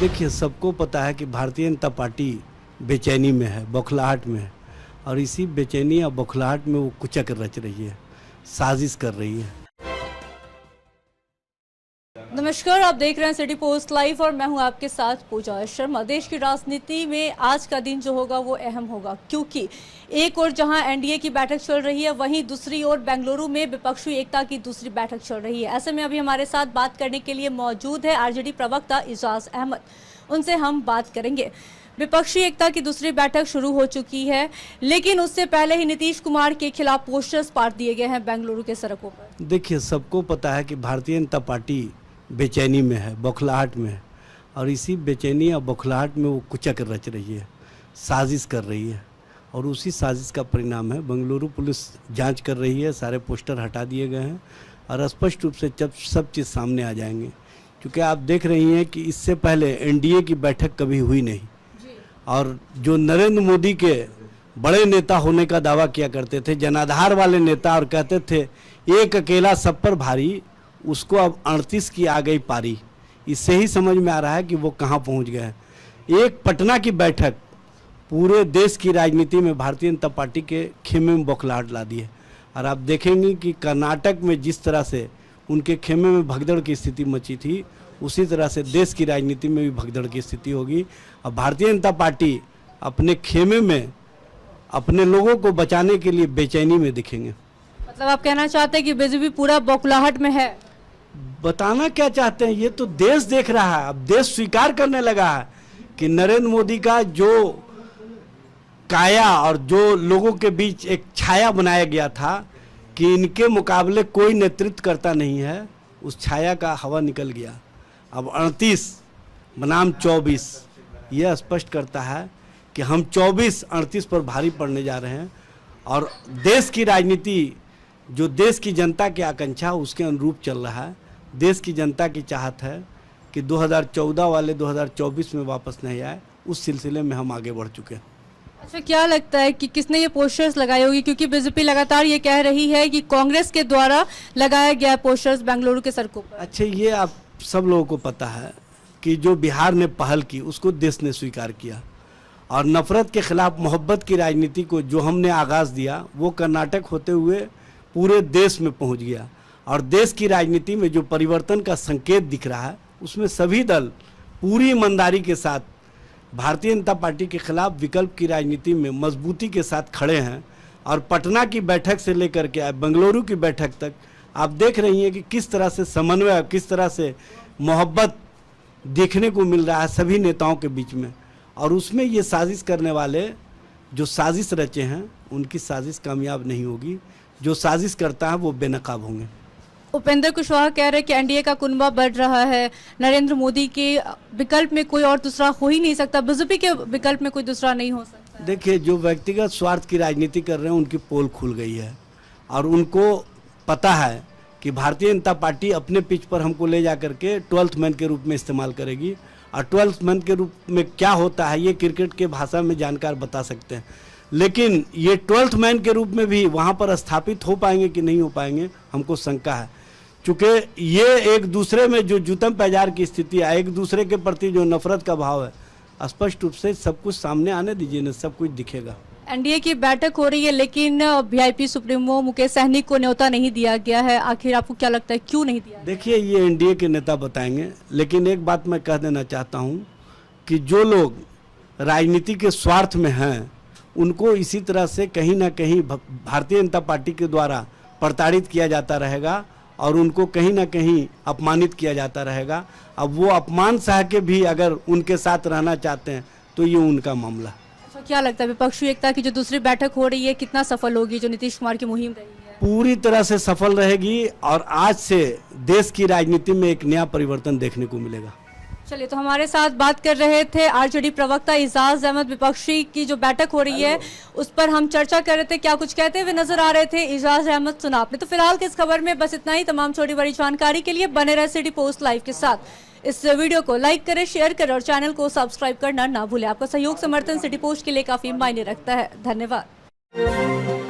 देखिए, सबको पता है कि भारतीय जनता पार्टी बेचैनी में है, बौखलाहट में है, और इसी बेचैनी या बौखलाहट में वो कुचक रच रही है, साजिश कर रही है। नमस्कार, आप देख रहे हैं सिटी पोस्ट लाइव और मैं हूं आपके साथ पूजा शर्मा। देश की राजनीति में आज का दिन जो होगा वो अहम होगा, क्योंकि एक और जहां एनडीए की बैठक चल रही है, वहीं दूसरी ओर बेंगलुरु में विपक्षी एकता की दूसरी बैठक चल रही है। ऐसे में अभी हमारे साथ बात करने के लिए मौजूद है आरजेडी प्रवक्ता इजाज अहमद। उनसे हम बात करेंगे। विपक्षी एकता की दूसरी बैठक शुरू हो चुकी है, लेकिन उससे पहले ही नीतीश कुमार के खिलाफ पोस्टर्स पाट दिए गए हैं बेंगलुरु के सड़कों पर। देखिए, सबको पता है कि भारतीय जनता पार्टी बेचैनी में है, बौखलाहट में है, और इसी बेचैनी या बौखलाहट में वो कुचक रच रही है, साजिश कर रही है, और उसी साजिश का परिणाम है बेंगलुरु पुलिस जांच कर रही है। सारे पोस्टर हटा दिए गए हैं और स्पष्ट रूप से जब सब चीज़ सामने आ जाएंगे, क्योंकि आप देख रही हैं कि इससे पहले एनडीए की बैठक कभी हुई नहीं, और जो नरेंद्र मोदी के बड़े नेता होने का दावा किया करते थे, जनाधार वाले नेता, और कहते थे एक अकेला सब पर भारी, उसको अब 38 की आ गई पारी। इससे ही समझ में आ रहा है कि वो कहाँ पहुँच गए हैं। एक पटना की बैठक पूरे देश की राजनीति में भारतीय जनता पार्टी के खेमे में बौखलाहट ला दी है, और आप देखेंगे कि कर्नाटक में जिस तरह से उनके खेमे में भगदड़ की स्थिति मची थी, उसी तरह से देश की राजनीति में भी भगदड़ की स्थिति होगी। और भारतीय जनता पार्टी अपने खेमे में अपने लोगों को बचाने के लिए बेचैनी में दिखेंगे। मतलब आप कहना चाहते हैं कि बीजेपी पूरा बौखलाहट में है? बताना क्या चाहते हैं, ये तो देश देख रहा है। अब देश स्वीकार करने लगा है कि नरेंद्र मोदी का जो काया और जो लोगों के बीच एक छाया बनाया गया था कि इनके मुकाबले कोई नेतृत्व करता नहीं है, उस छाया का हवा निकल गया। अब 38 बनाम 24 यह स्पष्ट करता है कि हम 24-38 पर भारी पड़ने जा रहे हैं, और देश की राजनीति जो देश की जनता की आकांक्षा उसके अनुरूप चल रहा है। देश की जनता की चाहत है कि 2014 वाले 2024 में वापस नहीं आए, उस सिलसिले में हम आगे बढ़ चुके हैं। अच्छा, क्या लगता है कि किसने ये पोस्टर्स लगाए होंगे, क्योंकि बीजेपी लगातार ये कह रही है कि कांग्रेस के द्वारा लगाया गया पोस्टर्स बेंगलुरु के सड़कों पर? अच्छा, ये आप सब लोगों को पता है कि जो बिहार ने पहल की उसको देश ने स्वीकार किया, और नफरत के खिलाफ मोहब्बत की राजनीति को जो हमने आगाज़ दिया वो कर्नाटक होते हुए पूरे देश में पहुंच गया, और देश की राजनीति में जो परिवर्तन का संकेत दिख रहा है उसमें सभी दल पूरी ईमानदारी के साथ भारतीय जनता पार्टी के खिलाफ विकल्प की राजनीति में मजबूती के साथ खड़े हैं। और पटना की बैठक से लेकर के बेंगलुरु की बैठक तक आप देख रही हैं कि किस तरह से समन्वय, किस तरह से मोहब्बत देखने को मिल रहा है सभी नेताओं के बीच में। और उसमें ये साजिश करने वाले जो साजिश रचे हैं उनकी साजिश कामयाब नहीं होगी, जो साजिश करता है वो बेनकाब होंगे। उपेंद्र कुशवाहा कह रहे हैं कि एनडीए का कुनबा बढ़ रहा है, नरेंद्र मोदी के विकल्प में कोई और दूसरा हो ही नहीं सकता, बीजेपी के विकल्प में कोई दूसरा नहीं हो सकता। देखिए, जो व्यक्तिगत स्वार्थ की राजनीति कर रहे हैं उनकी पोल खुल गई है, और उनको पता है कि भारतीय जनता पार्टी अपने पिच पर हमको ले जा करके 12th मैन के रूप में इस्तेमाल करेगी। और 12th मैन के रूप में क्या होता है ये क्रिकेट के भाषा में जानकार बता सकते हैं, लेकिन ये 12th मैन के रूप में भी वहाँ पर स्थापित हो पाएंगे कि नहीं हो पाएंगे हमको शंका है। चूँकि ये एक दूसरे में जो जूतम पैजार की स्थिति है, एक दूसरे के प्रति जो नफरत का भाव है, स्पष्ट रूप से सब कुछ सामने आने दीजिए ना, सब कुछ दिखेगा। एनडीए की बैठक हो रही है, लेकिन वीआईपी सुप्रीमो मुकेश सहनी को न्योता नहीं दिया गया है। आखिर आपको क्या लगता है क्यों नहीं दिया? देखिए, ये एनडीए के नेता बताएंगे, लेकिन एक बात मैं कह देना चाहता हूँ कि जो लोग राजनीति के स्वार्थ में हैं उनको इसी तरह से कहीं ना कहीं भारतीय जनता पार्टी के द्वारा प्रताड़ित किया जाता रहेगा, और उनको कहीं ना कहीं अपमानित किया जाता रहेगा। अब वो अपमान सह के भी अगर उनके साथ रहना चाहते हैं तो ये उनका मामला। अच्छा, क्या लगता है विपक्षी एकता की जो दूसरी बैठक हो रही है कितना सफल होगी, जो नीतीश कुमार की मुहिम रही है? पूरी तरह से सफल रहेगी, और आज से देश की राजनीति में एक नया परिवर्तन देखने को मिलेगा। चलिए, तो हमारे साथ बात कर रहे थे आरजेडी प्रवक्ता इजाज अहमद। विपक्षी की जो बैठक हो रही है उस पर हम चर्चा कर रहे थे, क्या कुछ कहते हुए नजर आ रहे थे इजाज अहमद, सुना आपने। तो फिलहाल की इस खबर में बस इतना ही। तमाम छोटी बड़ी जानकारी के लिए बने रहे सिटी पोस्ट लाइव के साथ। इस वीडियो को लाइक करें, शेयर करें और चैनल को सब्सक्राइब करना ना भूलें। आपका सहयोग समर्थन सिटी पोस्ट के लिए काफी मायने रखता है। धन्यवाद।